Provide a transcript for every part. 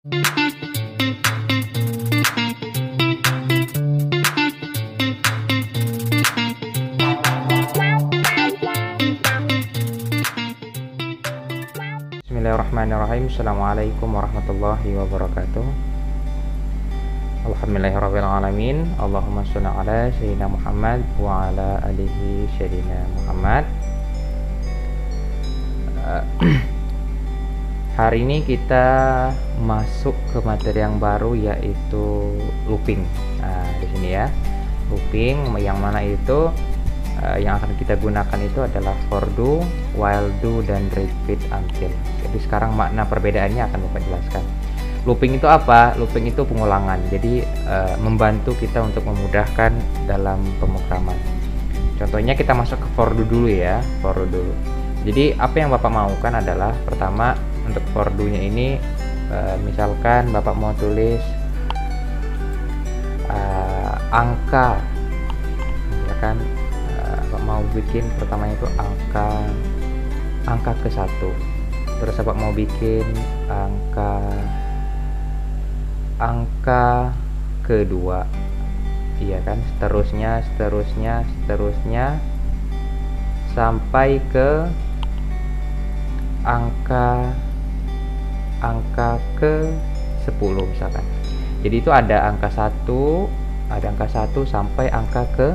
Bismillahirrahmanirrahim. Assalamualaikum warahmatullahi wabarakatuh. Alhamdulillahirabbil alamin. Allahumma shalli ala sayyidina Muhammad wa ala alihi sayyidina Muhammad. Hari ini kita masuk ke materi yang baru, yaitu looping. Nah, di sini ya, looping yang mana itu yang akan kita gunakan itu adalah for do, while do, dan repeat until. Jadi sekarang makna perbedaannya akan Bapak jelaskan. Looping itu apa? Looping itu pengulangan. Jadi membantu kita untuk memudahkan dalam pemrograman. Contohnya kita masuk ke for do dulu ya, for do dulu. Jadi apa yang Bapak maukan adalah pertama untuk for do-nya ini misalkan Bapak mau tulis angka, misalkan mau bikin pertamanya itu angka ke 1, terus Bapak mau bikin angka ke 2, iya kan, seterusnya sampai ke angka ke 10 misalkan. Jadi itu ada angka 1 sampai angka ke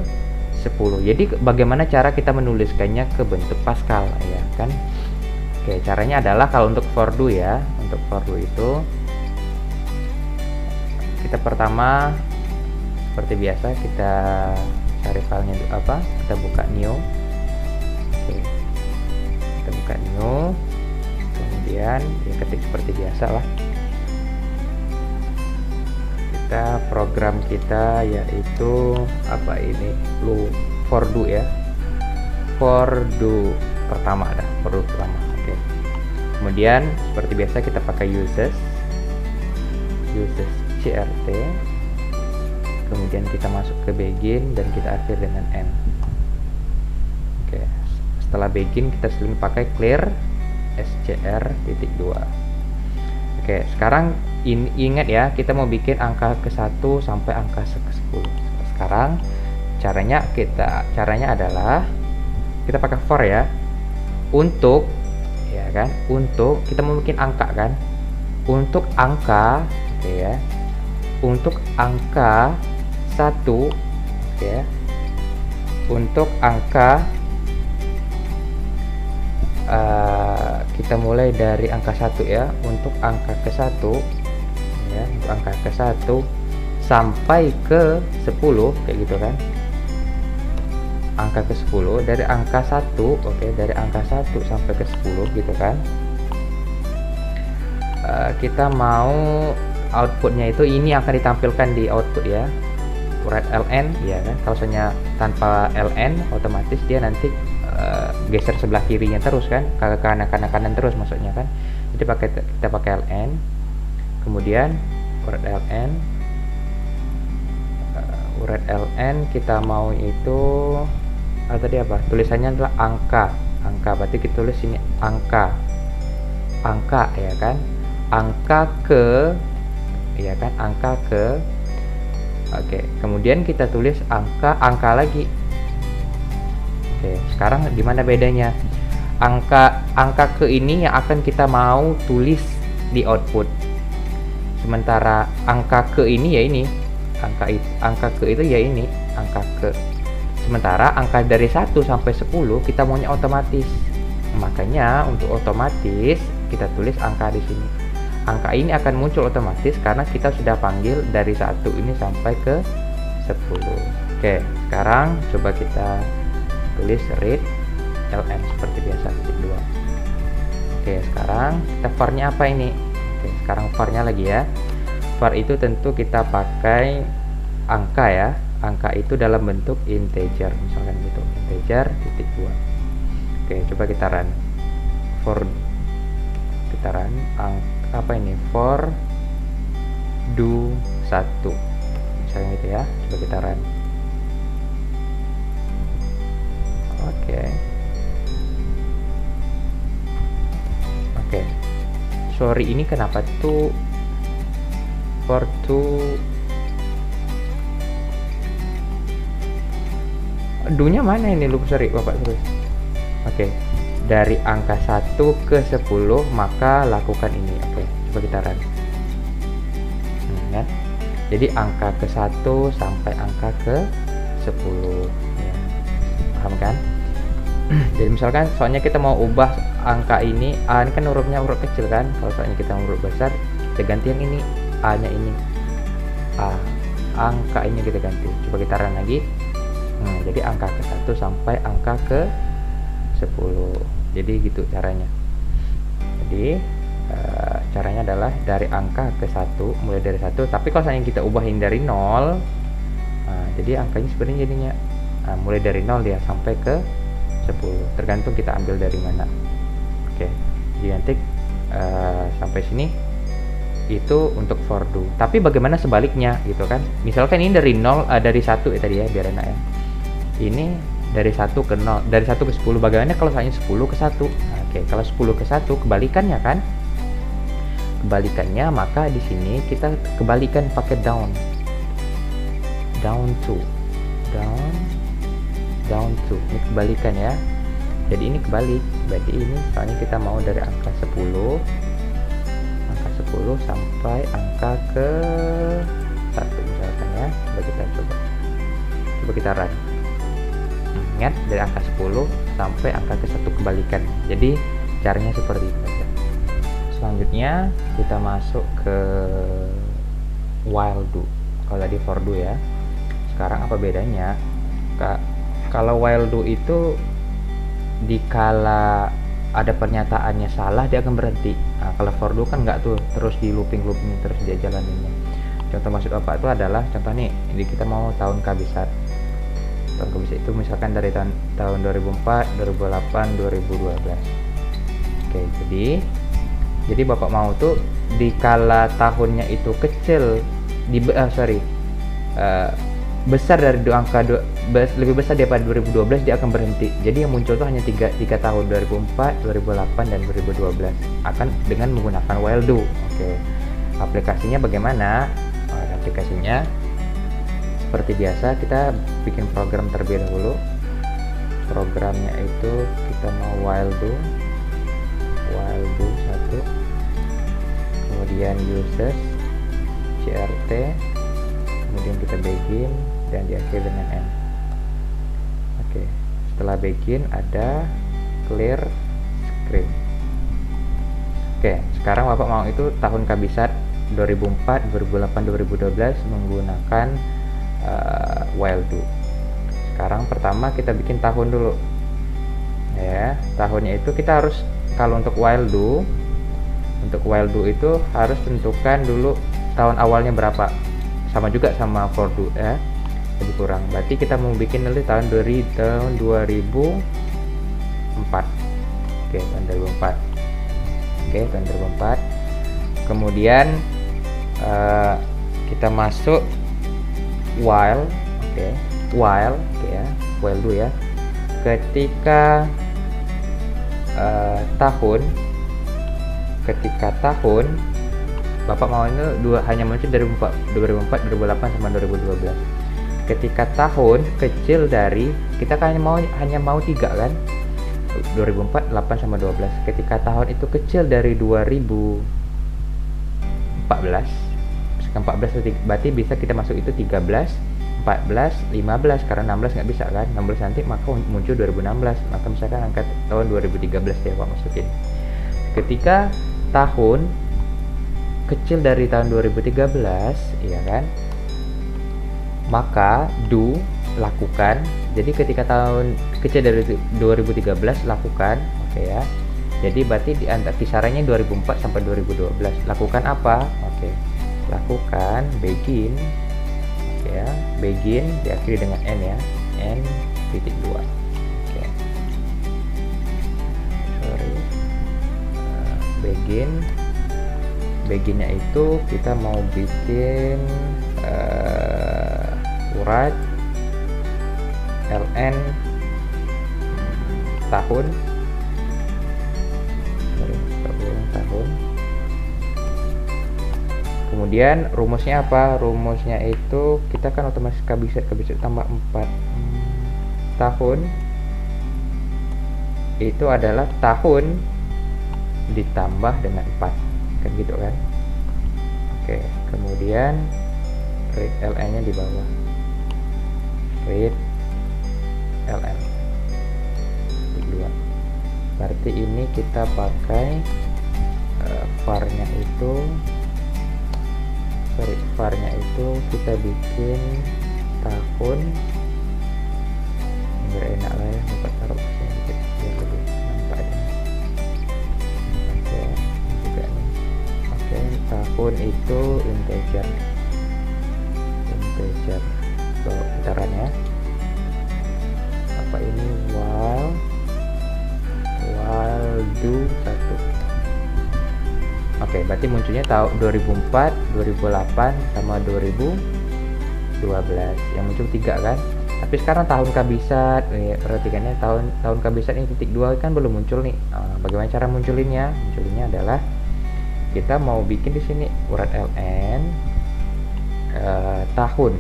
10. Jadi bagaimana cara kita menuliskannya ke bentuk Pascal ya kan? Oke, caranya adalah kalau untuk for do ya, untuk for do itu kita pertama seperti biasa kita cari filenya apa? Kita buka new. Oke. Kita buka new. Kemudian ya ketik seperti biasa lah. Kita program kita yaitu apa ini, for do ya, for do pertama ada, for do pertama. Oke. Kemudian seperti biasa kita pakai uses crt, kemudian kita masuk ke begin dan kita akhir dengan end. Oke, setelah begin kita sering pakai clear scr.2. Oke, sekarang ingat ya, kita mau bikin angka ke 1 sampai angka ke 10. Sekarang caranya adalah kita pakai for ya. Untuk ya kan, untuk kita mau bikin angka kan. Untuk angka oke ya. Untuk angka 1 oke ya. Untuk angka kita mulai dari angka 1 ya. Untuk angka ke 1 ya, untuk angka ke 1 sampai ke 10 kayak gitu kan. Angka ke 10 dari angka 1, oke, dari angka 1 sampai ke 10 gitu kan. Kita mau outputnya itu ini akan ditampilkan di output ya, write ln ya kan. Kalau misalnya tanpa ln otomatis dia nanti geser sebelah kirinya terus kan, ke kanan terus maksudnya kan. Jadi kita pakai ln, kemudian write ln kita mau itu tadi apa, tulisannya adalah angka berarti kita tulis ini angka ya kan, angka ke ya kan, angka ke. Oke, kemudian kita tulis angka lagi. Oke, sekarang gimana bedanya? Angka ke ini yang akan kita mau tulis di output. Sementara angka ke ini ya ini, angka ke itu ya ini, angka ke. Sementara angka dari 1 sampai 10 kita maunya otomatis. Makanya untuk otomatis kita tulis angka di sini. Angka ini akan muncul otomatis karena kita sudah panggil dari 1 ini sampai ke 10. Oke, sekarang coba kita tulis read ln seperti biasa, titik 2. Oke, sekarang kita for-nya apa ini? Oke, sekarang for-nya lagi ya. For itu tentu kita pakai angka ya. Angka itu dalam bentuk integer, misalkan gitu, integer titik 2. Oke, coba kita run. Apa ini? For do 1 misalnya gitu ya. Coba kita run. Oke, sorry, ini kenapa tuh for to do-nya mana ini, lupa, sorry Bapak terus. Oke, dari angka 1 ke 10 maka lakukan ini. Oke, coba kita run. Ya. Jadi angka ke 1 sampai angka ke 10 ya. Paham kan? Jadi misalkan soalnya kita mau ubah angka ini, A ini kan hurufnya huruf kecil kan, kalau soalnya kita huruf besar kita ganti yang ini, A nya ini, A, angka ini kita ganti. Coba kita run lagi. Jadi angka ke 1 sampai angka ke 10. Jadi gitu caranya. Jadi caranya adalah dari angka ke 1, mulai dari 1, tapi kalau misalnya kita ubahin dari 0, jadi angkanya sebenarnya jadinya mulai dari 0 ya sampai ke 10, tergantung kita ambil dari mana. Oke, jadi nanti sampai sini itu untuk for do. Tapi bagaimana sebaliknya gitu kan? Misalkan ini dari 0 dari 1 ya tadi ya, biar enak ya. Ini dari 1 ke 0, dari 1 ke 10. Bagaimana kalau misalnya 10 ke 1? Oke, kalau 10 ke 1 kebalikannya kan? Kebalikannya, maka di sini kita kebalikan pakai down to, down to. Ini kebalikan ya. Jadi ini kebalik. Berarti ini soalnya kita mau dari angka 10 sampai angka ke 1 misalkan ya. Coba kita run. Ingat, dari angka 10 sampai angka ke 1 kebalikan. Jadi caranya seperti itu saja. Selanjutnya kita masuk ke while do. Kalau tadi for do ya. Sekarang apa bedanya? Kalau while do itu dikala ada pernyataannya salah dia akan berhenti. Nah, kalau for do kan nggak tuh, terus di looping terus dia jalaninnya. Contoh maksud apa itu adalah, contoh nih, ini kita mau tahun kabisat. Tahun kabisat itu misalkan dari tahun 2004, 2008, 2012. Oke, jadi Bapak mau tuh dikala tahunnya itu kecil, besar dari angka lebih besar daripada 2012, dia akan berhenti. Jadi yang muncul tuh hanya tiga tahun, 2004, 2008 dan 2012 akan dengan menggunakan while do. Oke. Aplikasinya bagaimana? Aplikasinya seperti biasa, kita bikin program terlebih dahulu. Programnya itu kita mau while do 1, kemudian uses crt, kemudian kita begin dan diakhiri dengan n. Oke, setelah begin ada clear screen. Oke, sekarang Bapak mau itu tahun kabisat 2004, 2008, 2012 menggunakan while do. Sekarang pertama kita bikin tahun dulu ya. Tahunnya itu kita harus, kalau untuk while do itu harus tentukan dulu tahun awalnya berapa, sama juga sama for do ya, lebih kurang. Berarti kita mau bikin nanti tahun 2004. Oke, tahun 2004. Oke, tahun 2004. Kemudian kita masuk while, while ya, while do ya. Ketika tahun Bapak mau ini hanya muncul dari 2004, 2008 sama 2012. Ketika tahun kecil dari, kita kan hanya mau 3 kan, 2004, 8 sama 12. Ketika tahun itu kecil dari 2014, misalkan 14 berarti bisa kita masuk itu 13, 14, 15, karena 16 nggak bisa kan, 16 nanti maka muncul 2016, maka misalkan angka tahun 2013 ya Pak masukin. Ketika tahun kecil dari tahun 2013 ya kan, maka do lakukan. Jadi ketika tahun kecil dari 2013 lakukan, oke ya. Jadi berarti di antara kisarannya 2004 sampai 2012 lakukan apa? Oke, lakukan begin, oke ya, begin diakhiri dengan n ya, n.2. Oke, sorry, beginnya itu kita mau bikin urat ln tahun, Kemudian rumusnya apa? Rumusnya itu kita kan otomatis KBZ tambah 4. Tahun itu adalah tahun ditambah dengan 4, kan gitu kan. Oke, kemudian read ln nya di bawah, read ln 2. Berarti ini kita pakai var-nya itu kita bikin tahun, biar enak lah ya, dapat taruh sini dikit biar lebih nampak deh. Oke, juga nih. Oke, tahun itu integer. So, caranya apa ini? while do 1. Oke, berarti munculnya tahun 2004, 2008 sama 2012. Yang muncul 3 kan? Tapi sekarang tahun kabisat, perhatikannya tahun kabisat ini titik 2 kan belum muncul nih. Bagaimana cara munculinnya? Munculinnya adalah kita mau bikin di sini urat ln tahun,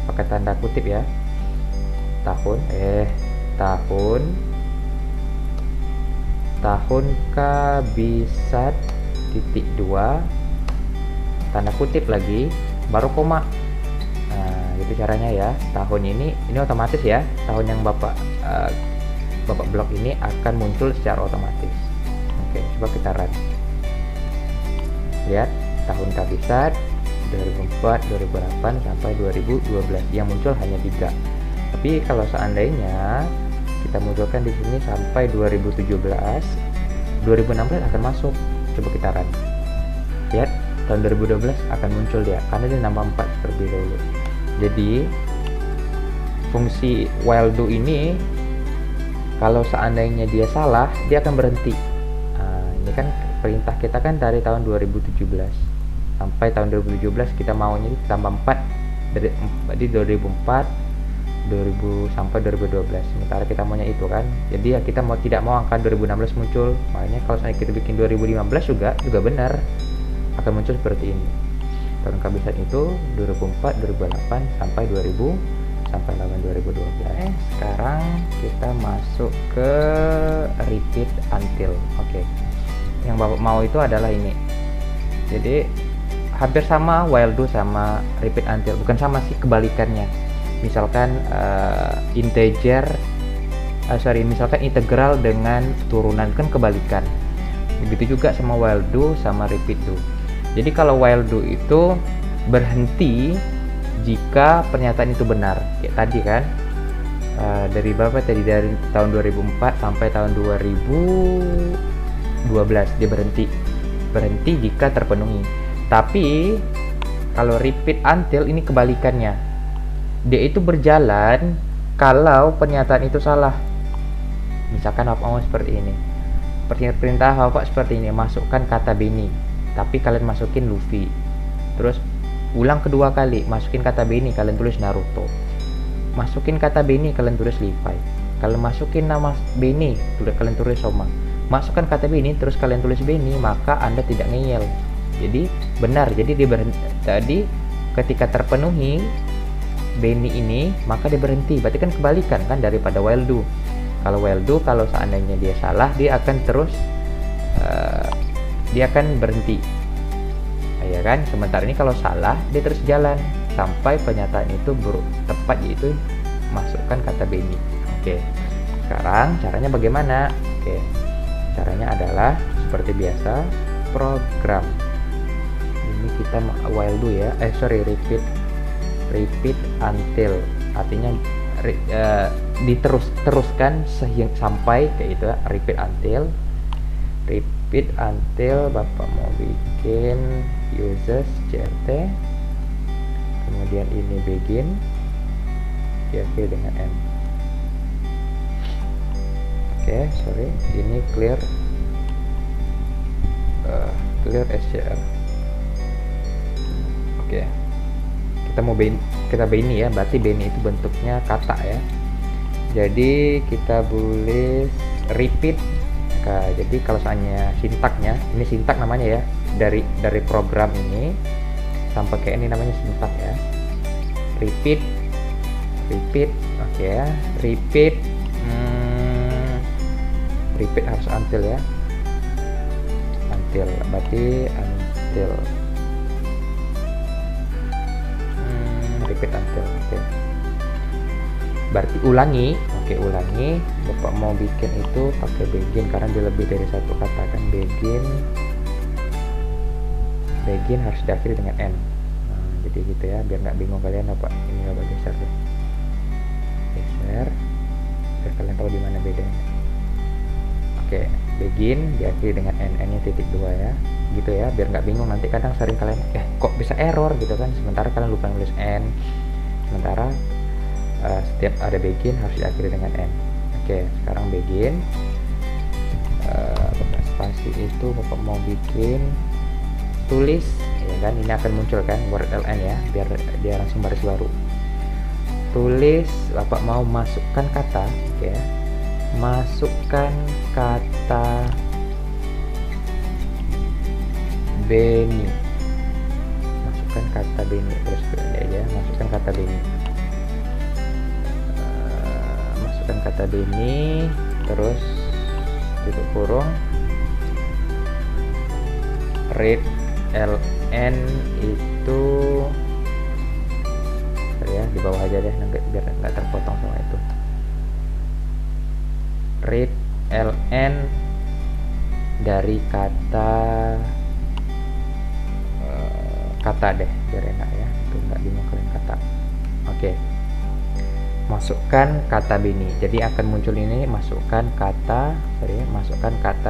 pakai tanda kutip ya. Tahun kabisat titik 2 tanda kutip lagi baru koma. Nah, itu caranya ya. Tahun ini otomatis ya. Tahun yang Bapak blok ini akan muncul secara otomatis. Oke, coba kita run. Lihat, tahun kabisat 2004, 2008 sampai 2012. Yang muncul hanya 3. Tapi kalau seandainya kita munculkan di sini sampai 2017, 2016 akan masuk. Coba kita run. Lihat, tahun 2012 akan muncul dia karena dia nambah 4 terlebih dahulu. Jadi fungsi while do ini kalau seandainya dia salah, dia akan berhenti. Ini kan perintah kita kan dari tahun 2017 sampai tahun 2017, kita maunya tambah 4 dari 2004 sampai 2012. Sementara kita maunya itu kan. Jadi ya kita tidak mau angka 2016 muncul. Makanya kalau misalnya kita bikin 2015 juga benar akan muncul seperti ini. Tahun kabisat itu 2004, 2008 sampai 2012. Sekarang kita masuk ke repeat until. Oke. Yang Bapak mau itu adalah ini. Jadi hampir sama while do sama repeat until. Bukan sama sih, kebalikannya. Misalkan misalkan integral dengan turunan kan kebalikan. Begitu juga sama while do sama repeat do. Jadi kalau while do itu berhenti jika pernyataan itu benar. Kayak tadi kan, dari berapa tadi, dari tahun 2004 sampai tahun 2012 dia berhenti jika terpenuhi. Tapi kalau repeat until ini kebalikannya. Dia itu berjalan kalau pernyataan itu salah. Misalkan Bapak mau seperti ini. Perintah Bapak seperti ini, masukkan kata Benny, tapi kalian masukin Luffy. Terus ulang kedua kali, masukin kata Benny, kalian tulis Naruto. Masukin kata Benny, kalian tulis Levi. Kalau masukin nama Benny, kalian tulis Soma. Masukkan kata Benny, terus kalian tulis Benny, maka Anda tidak ngeyel. Jadi benar, jadi dia berhenti. Tadi ketika terpenuhi Benny ini, maka dia berhenti. Berarti kan kebalikan kan daripada while do. Kalau while do, kalau seandainya dia salah, dia akan terus dia akan berhenti, ya kan. Sementara ini kalau salah, dia terus jalan sampai pernyataan itu tepat, yaitu masukkan kata Benny. Oke. Sekarang caranya bagaimana? Oke. Caranya adalah seperti biasa, program. Ini kita while do ya. Repeat until, artinya diteruskan sampai kayak itu. Repeat until Bapak mau bikin uses crt, kemudian ini begin diakhiri dengan m. Oke, sorry, ini clear SCR. Oke. Kita Benny ya, berarti Benny itu bentuknya kata ya. Jadi kita boleh repeat. Jadi kalau soalnya sintaknya, ini sintak namanya ya, dari program ini sampai kayak ini, namanya sintak ya. Repeat, oke ya. Repeat harus until ya. Until berarti until repeat until. Oke. Berarti ulangi. Oke, ulangi. Bapak mau bikin itu pakai begin karena dia lebih dari satu kata kan. Begin harus diakhiri dengan n. Nah, jadi gitu ya, biar nggak bingung kalian apa ini apa geser deh. Geser biar kalian tahu di mana bedanya. Oke, begin diakhiri dengan n, n-nya titik 2 ya. Gitu ya, biar nggak bingung. Nanti kadang sering kalian kok bisa error gitu kan, sementara kalian lupa nulis n. Sementara setiap ada begin harus diakhiri dengan n. Oke, sekarang begin. Bapak spasi itu bapak mau bikin tulis ya kan, ini akan muncul kan word ln ya, biar dia langsung baris baru. Tulis, bapak mau masukkan kata, oke ya. Masukkan kata Beni. Masukkan kata Beni terus ya, masukkan kata Beni. Masukkan kata Beni terus tutup kurung. Read ln itu ya di bawah aja deh, biar nggak terpotong sama itu. Read ln dari kata deh, biar enak ya, itu nggak bingung kalian kata. Oke. Masukkan kata Beni. Jadi akan muncul ini, masukkan kata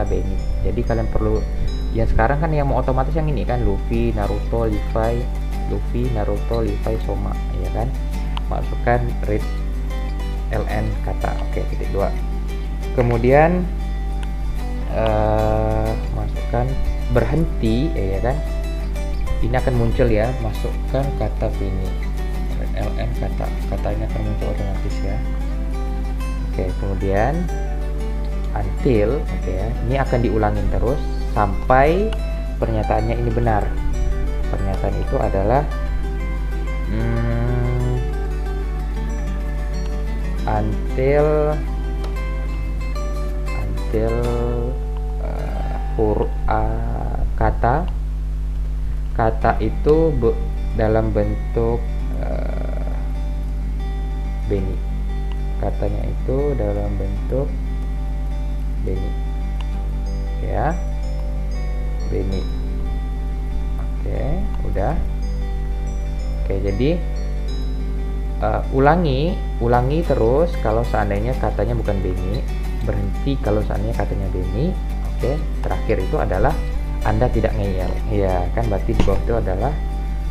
Beni. Jadi kalian perlu yang sekarang kan yang mau otomatis yang ini kan, Luffy, Naruto, Levi, Soma ya kan. Masukkan read ln kata. Oke, titik 2. Kemudian masukkan berhenti ya kan. Ini akan muncul ya, masukkan kata Beni. ln kata ini akan muncul otomatis ya. Oke, kemudian until, oke ya, ini akan diulangin terus sampai pernyataannya ini benar. Pernyataan itu adalah until kata itu dalam bentuk Beni. Katanya itu dalam bentuk Beni ya, Beni. Oke, udah. Oke, jadi ulangi terus kalau seandainya katanya bukan Beni, berhenti kalau seandainya katanya Beni. Oke, terakhir itu adalah Anda tidak ngeyel ya kan, berarti di bawah itu adalah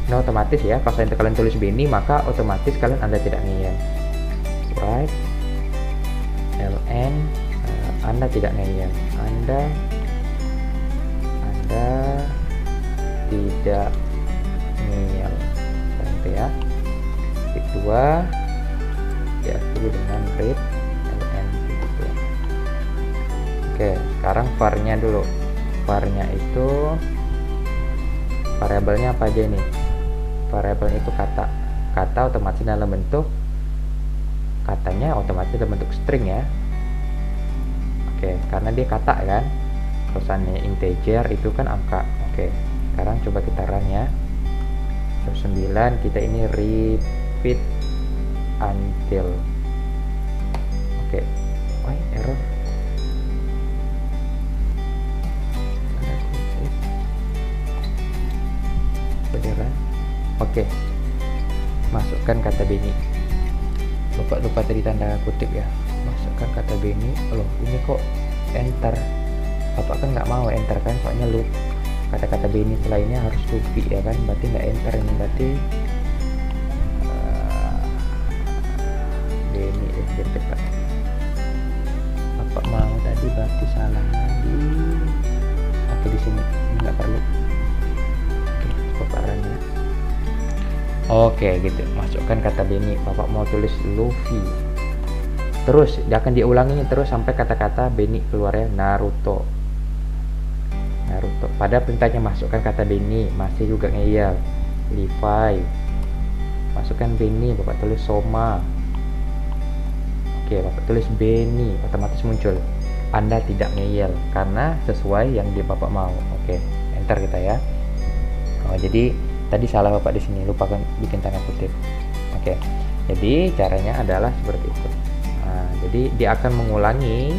nah, otomatis ya, kalau seandainya kalian tulis Beni maka otomatis kalian Anda tidak ngeyel. Right, ln Anda tidak ngeyel, Anda tidak ngeyel, gitu ya. Titik 2 diakhiri dengan read ln gitu. Oke, sekarang var-nya dulu. Var-nya itu variabelnya apa aja nih? Variabelnya itu kata otomatis dalam bentuk, katanya otomatis dalam bentuk string ya. Oke, karena dia kata kan, terusannya integer itu kan angka. Oke, sekarang coba kita run ya. Terus 9 kita ini repeat until. Oke, why error? Beneran? Oke, masukkan kata Beni. Bapak lupa tadi tanda kutip ya. Masukkan kata Beni. Loh, ini kok enter? Bapak kan nggak mau enter kan, soalnya loop kata-kata Beni selainnya harus Luffy ya kan, berarti nggak enter ini, berarti Beni ya, biar cepat. Bapak mau tadi berarti salahnya di di sini, ini nggak perlu. Oke, Bapak run ya. Oke gitu, masukkan kata Beni. Bapak mau tulis Luffy, terus dia akan diulangi terus sampai kata-kata Beni keluar ya. Naruto pada perintahnya masukkan kata Benny, masih juga ngeyel. Levi, masukkan Benny, Bapak tulis Soma. Oke, Bapak tulis Benny, otomatis muncul. Anda tidak ngeyel karena sesuai yang Bapak mau. Oke, enter kita ya. Oh, jadi tadi salah Bapak di sini, lupakan bikin tanda kutip. Oke, jadi caranya adalah seperti itu. Nah, jadi dia akan mengulangi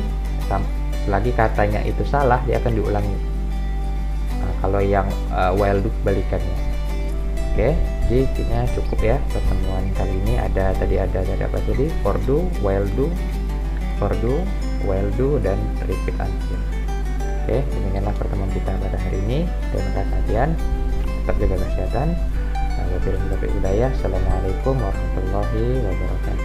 selagi katanya itu salah, dia akan diulangi. Nah, kalau yang while do kebalikannya. Oke, jadi intinya cukup ya pertemuan kali ini. Tadi ada apa tadi? For do, while do, dan repeat until. Oke, demikianlah pertemuan kita pada hari ini. Terima kasih perhatian, tetap jaga kesehatan. Wabillahi taufiq hidayah. Assalamualaikum warahmatullahi wabarakatuh.